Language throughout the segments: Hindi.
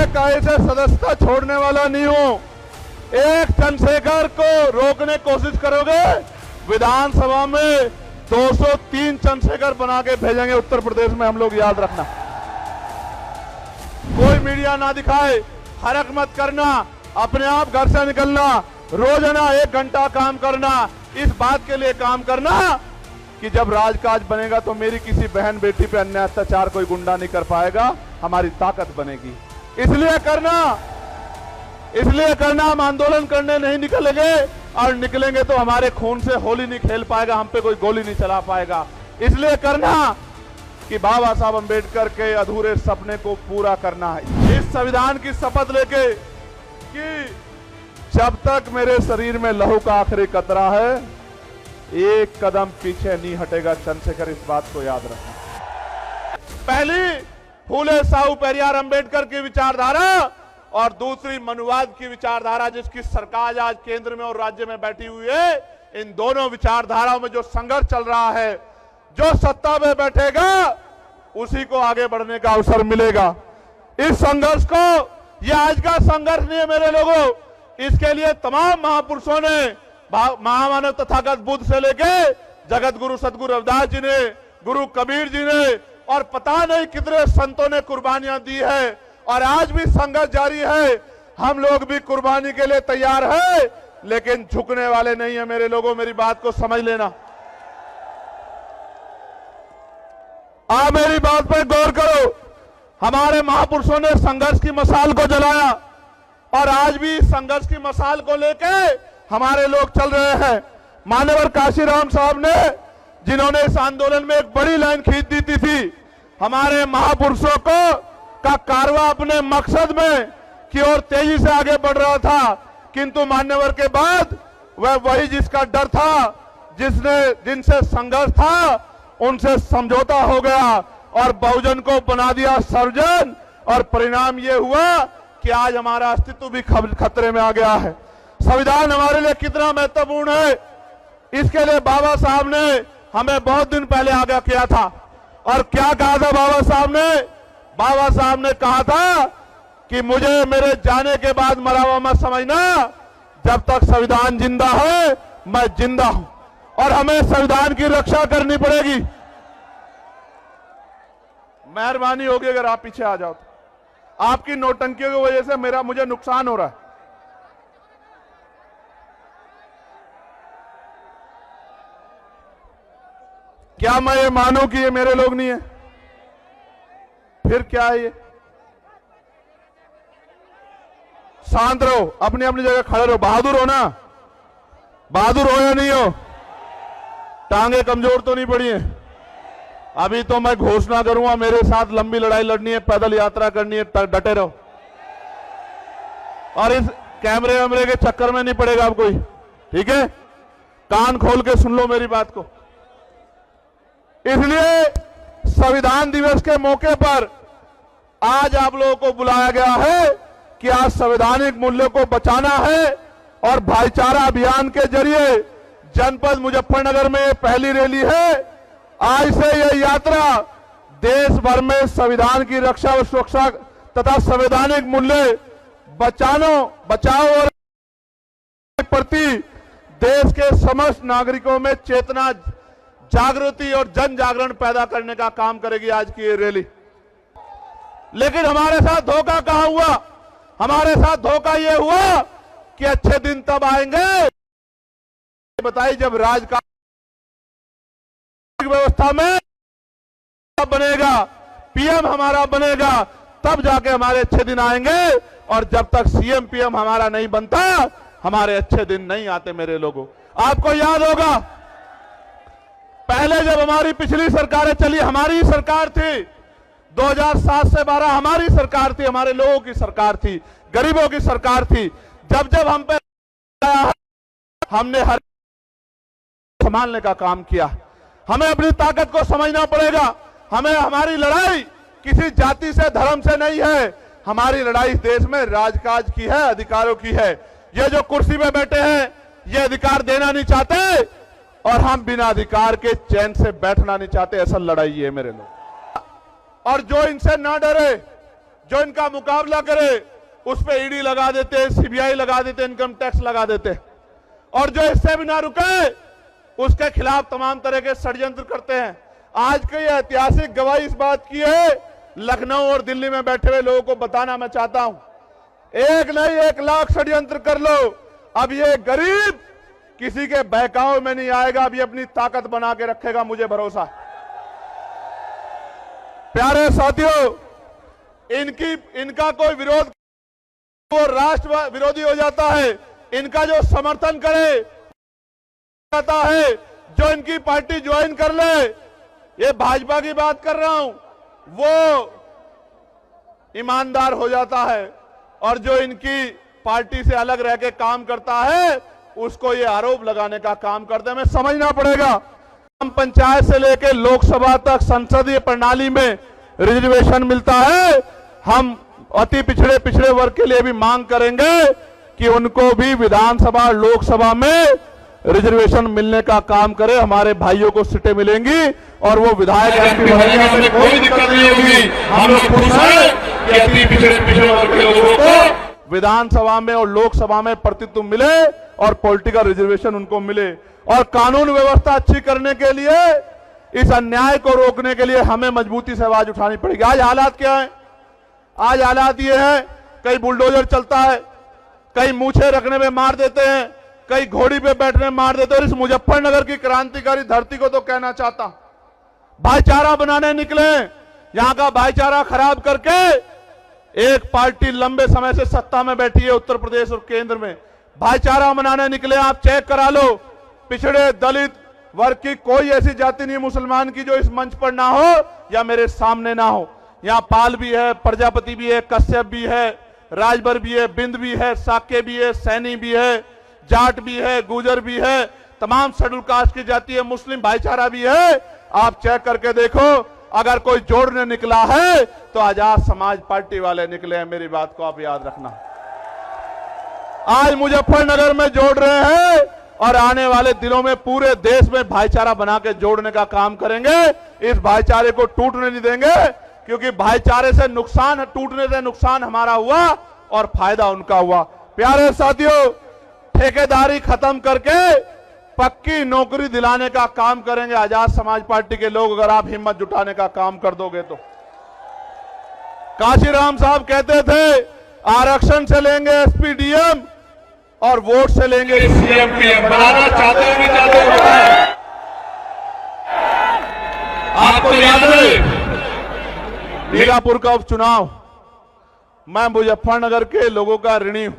एक ऐसे सदस्यता छोड़ने वाला नहीं हूं। एक चंद्रशेखर को रोकने की कोशिश करोगे, विधानसभा में 203 चंद्रशेखर बना के भेजेंगे उत्तर प्रदेश में हम लोग, याद रखना। कोई मीडिया ना दिखाए, हरक मत करना, अपने आप घर से निकलना, रोजाना 1 घंटा काम करना, इस बात के लिए काम करना कि जब राजकाज बनेगा तो मेरी किसी बहन बेटी पे अन्याय अत्याचार कोई गुंडा नहीं कर पाएगा, हमारी ताकत बनेगी। इसलिए करना हम आंदोलन करने नहीं निकलेंगे, और निकलेंगे तो हमारे खून से होली नहीं खेल पाएगा, हम पे कोई गोली नहीं चला पाएगा। इसलिए करना कि बाबा साहब अंबेडकर के अधूरे सपने को पूरा करना है। इस संविधान की शपथ लेके कि जब तक मेरे शरीर में लहू का आखिरी कतरा है, एक कदम पीछे नहीं हटेगा चंद्रशेखर, इस बात को याद रखना। पहली फूले साहू पेरियार अंबेडकर की विचारधारा और दूसरी मनुवाद की विचारधारा, जिसकी सरकार आज केंद्र में और राज्य में बैठी हुई है। इन दोनों विचारधाराओं में जो संघर्ष चल रहा है, जो सत्ता में बैठेगा उसी को आगे बढ़ने का अवसर मिलेगा। इस संघर्ष को, यह आज का संघर्ष नहीं है मेरे लोगों, इसके लिए तमाम महापुरुषों ने, महामानव तथागत बुद्ध से लेके जगत गुरु सदगुरु रविदास जी ने, गुरु कबीर जी ने, और पता नहीं कितने संतों ने कुर्बानियां दी है, और आज भी संघर्ष जारी है। हम लोग भी कुर्बानी के लिए तैयार है, लेकिन झुकने वाले नहीं है मेरे लोगों, मेरी बात को समझ लेना। आप मेरी बात पर गौर करो। हमारे महापुरुषों ने संघर्ष की मशाल को जलाया, और आज भी संघर्ष की मशाल को लेके हमारे लोग चल रहे हैं। मान्यवर काशीराम साहब ने, जिन्होंने इस आंदोलन में एक बड़ी लाइन खींच दी थी, हमारे महापुरुषों को का कारवां अपने मकसद में की ओर तेजी से आगे बढ़ रहा था, किंतु मान्यवर के बाद वह वही जिसका डर था, जिनसे संघर्ष था, उनसे समझौता हो गया और बहुजन को बना दिया सर्वजन, और परिणाम यह हुआ कि आज हमारा अस्तित्व भी खतरे में आ गया है। संविधान हमारे लिए कितना महत्वपूर्ण है, इसके लिए बाबा साहब ने हमें बहुत दिन पहले आगाह किया था। और क्या कहा था बाबा साहब ने? बाबा साहब ने कहा था कि मुझे मेरे जाने के बाद मरा हुआ मत समझना, जब तक संविधान जिंदा है मैं जिंदा हूं, और हमें संविधान की रक्षा करनी पड़ेगी। मेहरबानी होगी अगर आप पीछे आ जाओ तो। आपकी नौटंकियों की वजह से मुझे नुकसान हो रहा है। क्या मैं ये मानूं कि ये मेरे लोग नहीं है? फिर क्या है ये? शांत रहो, अपनी अपनी जगह खड़े रहो। बहादुर हो ना? बहादुर हो या नहीं हो? टांगे कमजोर तो नहीं पड़ी है? अभी तो मैं घोषणा करूंगा, मेरे साथ लंबी लड़ाई लड़नी है, पैदल यात्रा करनी है, डटे रहो। और इस कैमरे वैमरे के चक्कर में नहीं पड़ेगा अब कोई, ठीक है? कान खोल के सुन लो मेरी बात को। इसलिए संविधान दिवस के मौके पर आज आप लोगों को बुलाया गया है कि आज संवैधानिक मूल्यों को बचाना है, और भाईचारा अभियान के जरिए जनपद मुजफ्फरनगर में पहली रैली है। आज से यह यात्रा देश भर में संविधान की रक्षा व सुरक्षा तथा संवैधानिक मूल्य बचाओ और प्रति देश के समस्त नागरिकों में चेतना, जागृति और जन जागरण पैदा करने का काम करेगी आज की ये रैली। लेकिन हमारे साथ धोखा कहां हुआ? हमारे साथ धोखा यह हुआ कि अच्छे दिन तब आएंगे, बताइए जब राजकाज व्यवस्था में बनेगा, पीएम हमारा बनेगा, तब जाके हमारे अच्छे दिन आएंगे। और जब तक सीएम पीएम हमारा नहीं बनता, हमारे अच्छे दिन नहीं आते मेरे लोगों। आपको याद होगा पहले जब हमारी पिछली सरकारें चली, हमारी सरकार थी, 2007 से 12 हमारी सरकार थी, हमारे लोगों की सरकार थी, गरीबों की सरकार थी। जब जब हम पे हमने हर संभालने का काम किया। हमें अपनी ताकत को समझना पड़ेगा। हमें, हमारी लड़ाई किसी जाति से, धर्म से नहीं है। हमारी लड़ाई देश में राजकाज की है, अधिकारों की है। ये जो कुर्सी में बैठे हैं, ये अधिकार देना नहीं चाहते, और हम बिना अधिकार के चैन से बैठना नहीं चाहते। ऐसा लड़ाई है मेरे लोग। और जो इनसे ना डरे, जो इनका मुकाबला करे उस पे ईडी लगा देते, सीबीआई लगा देते, इनकम टैक्स लगा देते, और जो इससे भी ना रुके उसके खिलाफ तमाम तरह के षड्यंत्र करते हैं। आज की ऐतिहासिक गवाही इस बात की है, लखनऊ और दिल्ली में बैठे हुए लोगों को बताना मैं चाहता हूं, एक नहीं 1 लाख षड्यंत्र कर लो, अब ये गरीब किसी के बहकावे में नहीं आएगा, अब ये अपनी ताकत बना के रखेगा, मुझे भरोसा है। प्यारे साथियों, इनका कोई विरोध, वो राष्ट्र विरोधी हो जाता है, इनका जो समर्थन करे जाता है, जो इनकी पार्टी ज्वाइन कर ले, ये भाजपा की बात कर रहा हूं, वो ईमानदार हो जाता है, और जो इनकी पार्टी से अलग रह के काम करता है उसको ये आरोप लगाने का काम करते हैं। हमें समझना पड़ेगा, हम पंचायत से लेकर लोकसभा तक संसदीय प्रणाली में रिजर्वेशन मिलता है, हम अति पिछड़े वर्ग के लिए भी मांग करेंगे कि उनको भी विधानसभा लोकसभा में रिजर्वेशन मिलने का काम करे। हमारे भाइयों को सीटें मिलेंगी और वो विधायक एमपी बनेंगे, हमें कोई दिक्कत नहीं होगी। हम लोग खुश हैं कि अति पिछड़े वर्ग के लोगों को विधानसभा में और लोकसभा में प्रतिनिधित्व मिले और पॉलिटिकल रिजर्वेशन उनको मिले। और कानून व्यवस्था अच्छी करने के लिए, इस अन्याय को रोकने के लिए हमें मजबूती से आवाज उठानी पड़ेगी। आज हालात क्या है? आज हालात ये है, कहीं बुलडोजर चलता है, कहीं मूछे रखने में मार देते हैं, कहीं घोड़ी पे बैठने में मार देते हैं। और इस मुजफ्फरनगर की क्रांतिकारी धरती को तो कहना चाहता, भाईचारा बनाने निकले, यहां का भाईचारा खराब करके एक पार्टी लंबे समय से सत्ता में बैठी है उत्तर प्रदेश और केंद्र में, भाईचारा बनाने निकले। आप चेक करा लो, पिछड़े दलित वर्ग की कोई ऐसी जाति नहीं मुसलमान की जो इस मंच पर ना हो या मेरे सामने ना हो। यहाँ पाल भी है, प्रजापति भी है, कश्यप भी है, राजभर भी है, बिंद भी है, साके भी है, सैनी भी है, जाट भी है, गुजर भी है, तमाम शेड्यूल कास्ट की जाति है, मुस्लिम भाईचारा भी है। आप चेक करके देखो, अगर कोई जोड़ने निकला है तो आजाद समाज पार्टी वाले निकले हैं, मेरी बात को आप याद रखना। आज मुजफ्फरनगर में जोड़ रहे हैं और आने वाले दिनों में पूरे देश में भाईचारा बना के जोड़ने का काम करेंगे। इस भाईचारे को टूटने नहीं देंगे, क्योंकि भाईचारे से नुकसान, टूटने से नुकसान हमारा हुआ और फायदा उनका हुआ। प्यारे साथियों, ठेकेदारी खत्म करके पक्की नौकरी दिलाने का काम करेंगे आजाद समाज पार्टी के लोग, अगर आप हिम्मत जुटाने का काम कर दोगे तो। काशीराम साहब कहते थे आरक्षण से लेंगे एसपी डीएम और वोट से लेंगे सीएम पीएम। बनाना चाहते हो नहीं चाहते हो बताएं। आपको याद है मीरापुर का उपचुनाव, मैं मुजफ्फरनगर के लोगों का ऋणी हूं,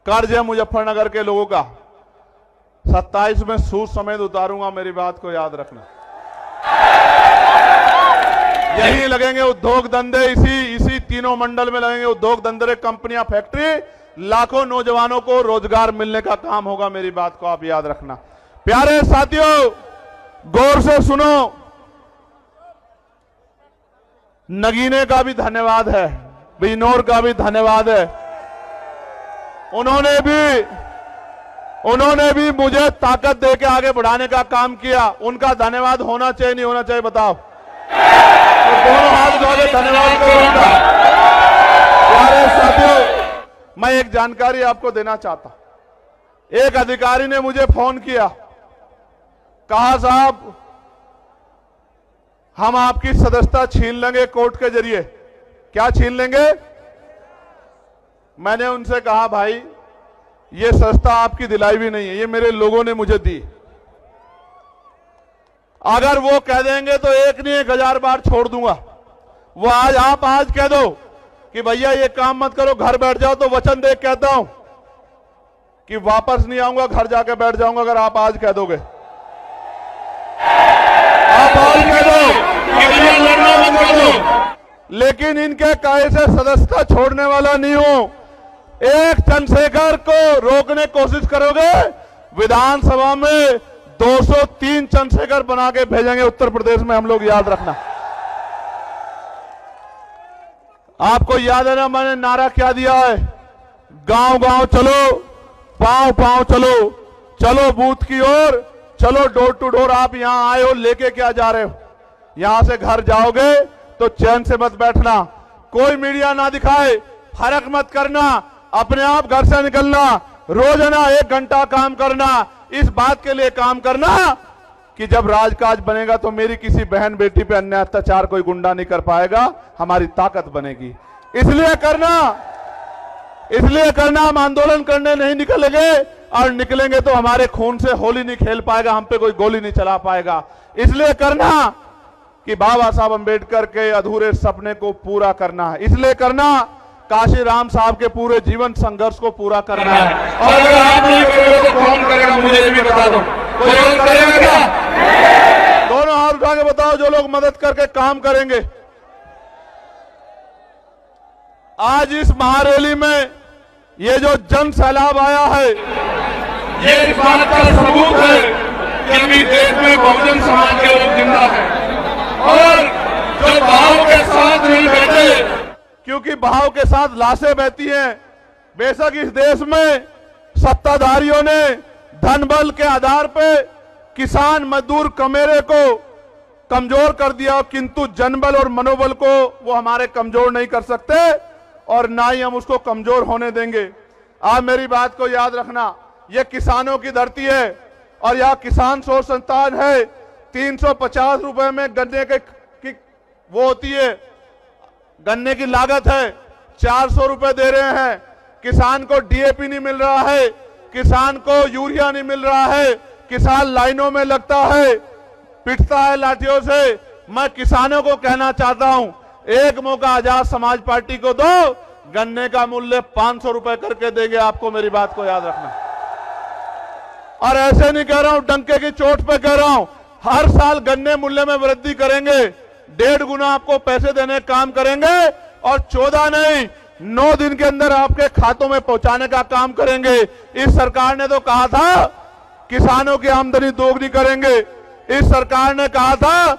कर्ज है मुजफ्फरनगर के लोगों का। 27 में सूद समेत उतारूंगा, मेरी बात को याद रखना। यही लगेंगे उद्योग धंधे, इसी तीनों मंडल में लगेंगे उद्योग धंधे, कंपनियां, फैक्ट्री, लाखों नौजवानों को रोजगार मिलने का काम होगा, मेरी बात को आप याद रखना। प्यारे साथियों, गौर से सुनो, नगीने का भी धन्यवाद है, बिजनौर का भी धन्यवाद है। उन्होंने भी मुझे ताकत देके आगे बढ़ाने का काम किया। उनका धन्यवाद होना चाहिए नहीं होना चाहिए बताओ? तो दोनों हाथ जोड़ के धन्यवाद करूंगा। प्यारे साथियों, मैं एक जानकारी आपको देना चाहता। एक अधिकारी ने मुझे फोन किया, कहा साहब हम आपकी सदस्यता छीन लेंगे कोर्ट के जरिए। क्या छीन लेंगे? मैंने उनसे कहा भाई ये सदस्यता आपकी दिलाई भी नहीं है, ये मेरे लोगों ने मुझे दी। अगर वो कह देंगे तो 1 नहीं 1000 बार छोड़ दूंगा। वो आप आज कह दो कि भैया ये काम मत करो, घर बैठ जाओ, तो वचन दे कहता हूं कि वापस नहीं आऊंगा, घर जाके बैठ जाऊंगा। अगर आप आज कह दोगे, आप आज कह दो कि भैया लड़ना मत कर दो, लेकिन इनके कहे से सदस्यता छोड़ने वाला नहीं हूं। एक चंद्रशेखर को रोकने की कोशिश करोगे, विधानसभा में 203 चंद्रशेखर बना के भेजेंगे उत्तर प्रदेश में हम लोग, याद रखना। आपको याद है ना मैंने नारा क्या दिया है? गांव गांव चलो, पांव पांव चलो, चलो बूथ की ओर, चलो डोर टू डोर। आप यहां आए हो, लेके क्या जा रहे हो? यहां से घर जाओगे तो चैन से मत बैठना, कोई मीडिया ना दिखाए, फर्क मत करना, अपने आप घर से निकलना, रोजाना 1 घंटा काम करना, इस बात के लिए काम करना कि जब राजकाज बनेगा तो मेरी किसी बहन बेटी पे अन्याय अत्याचार कोई गुंडा नहीं कर पाएगा, हमारी ताकत बनेगी। इसलिए करना हम आंदोलन करने नहीं निकलेंगे, और निकलेंगे तो हमारे खून से होली नहीं खेल पाएगा, हम पे कोई गोली नहीं चला पाएगा। इसलिए करना कि बाबा साहब अंबेडकर के अधूरे सपने को पूरा करना है, इसलिए करना काशी राम साहब के पूरे जीवन संघर्ष को पूरा करना है। और अगर आप नहीं करोगे तो कौन करेगा, मुझे भी बता दो, कोई और करेगा क्या? दोनों हाथ उठा के बताओ जो लोग मदद करके काम करेंगे। आज इस महारैली में ये जो जन सैलाब आया है, ये इस बात का सबूत है कि अभी देश में बहुजन समाज के लोग जिंदा हैं और जो बहाव के साथ नहीं बैठे, क्योंकि बहाव के साथ लाशें बहती हैं। बेशक इस देश में सत्ताधारियों ने धन बल के आधार पे किसान मजदूर कमेरे को कमजोर कर दिया, किंतु जनबल और मनोबल को वो हमारे कमजोर नहीं कर सकते और ना ही हम उसको कमजोर होने देंगे। आप मेरी बात को याद रखना, ये किसानों की धरती है और यह किसान शोध संस्थान है। 350 रुपए में गन्ने की वो होती है, गन्ने की लागत है, 400 रुपए दे रहे हैं। किसान को डीएपी नहीं मिल रहा है, किसान को यूरिया नहीं मिल रहा है, किसान लाइनों में लगता है, पिटता है लाठियों से। मैं किसानों को कहना चाहता हूं, एक मौका आजाद समाज पार्टी को दो, गन्ने का मूल्य 500 रुपए करके देंगे आपको, मेरी बात को याद रखना। और ऐसे नहीं कह रहा हूं, डंके की चोट पे कह रहा हूं, हर साल गन्ने मूल्य में वृद्धि करेंगे, 1.5 गुना आपको पैसे देने का काम करेंगे और 14 नहीं 9 दिन के अंदर आपके खातों में पहुंचाने का काम करेंगे। इस सरकार ने तो कहा था किसानों की आमदनी दोगुनी करेंगे, इस सरकार ने कहा था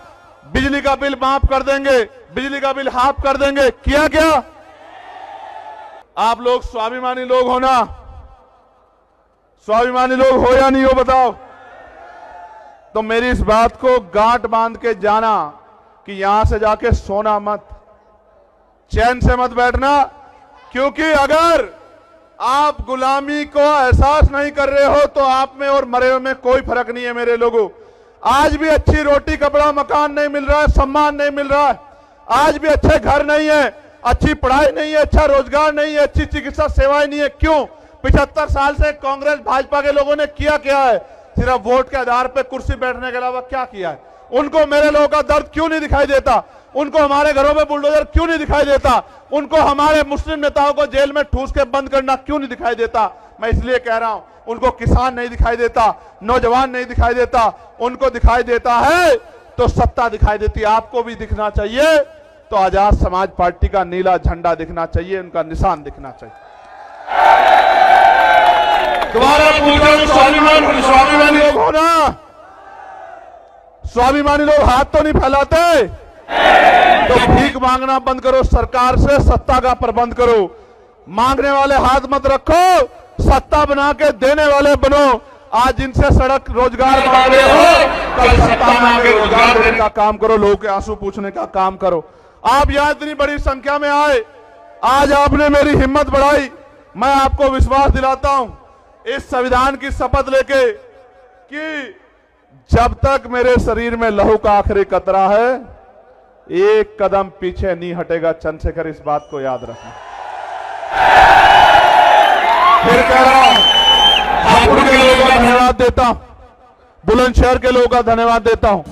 बिजली का बिल माफ कर देंगे, बिजली का बिल हाफ कर देंगे, किया क्या? आप लोग स्वाभिमानी लोग हो ना? स्वाभिमानी लोग हो या नहीं हो बताओ? तो मेरी इस बात को गांठ बांध के जाना कि यहां से जाके सोना मत, चैन से मत बैठना, क्योंकि अगर आप गुलामी को एहसास नहीं कर रहे हो तो आप में और मरे हुए में कोई फर्क नहीं है मेरे लोगों। आज भी अच्छी रोटी कपड़ा मकान नहीं मिल रहा है, सम्मान नहीं मिल रहा है, आज भी अच्छे घर नहीं है, अच्छी पढ़ाई नहीं है, अच्छा रोजगार नहीं है, अच्छी चिकित्सा सेवाएं नहीं है। क्यों? 75 साल से कांग्रेस भाजपा के लोगों ने किया क्या है? सिर्फ वोट के आधार पर कुर्सी बैठने के अलावा क्या किया है? उनको मेरे लोगों का दर्द क्यों नहीं दिखाई देता? उनको हमारे घरों में बुलडोजर क्यों नहीं दिखाई देता? उनको हमारे मुस्लिम नेताओं को जेल में ठूस के बंद करना क्यों नहीं दिखाई देता? मैं इसलिए कह रहा हूं, उनको किसान नहीं दिखाई देता, नौजवान नहीं दिखाई देता, उनको दिखाई देता है तो सत्ता दिखाई देती है। आपको भी दिखना चाहिए तो आजाद समाज पार्टी का नीला झंडा दिखना चाहिए, उनका निशान दिखना चाहिए। दोबारा पूछो, स्वाभिमानी लोग हो ना? स्वाभिमानी लोग हाथ तो नहीं फैलाते? तो भीख मांगना बंद करो, सरकार से सत्ता का प्रबंध करो। मांगने वाले हाथ मत रखो, सत्ता बना के देने वाले बनो। आज जिनसे सड़क रोजगार मांग रहे हो, कल सत्ता में आके रोजगार देने का काम करो, लोगों के आंसू पूछने का काम करो। आप यहां इतनी बड़ी संख्या में आए, आज आपने मेरी हिम्मत बढ़ाई। मैं आपको विश्वास दिलाता हूं इस संविधान की शपथ लेके कि जब तक मेरे शरीर में लहू का आखिरी कतरा है, एक कदम पीछे नहीं हटेगा। चंद्रशेखर, इस बात को याद रखना। फिर कह रहा हूं, हापुड़ के लोगों का धन्यवाद देता हूं, बुलंदशहर के लोगों का धन्यवाद देता हूं।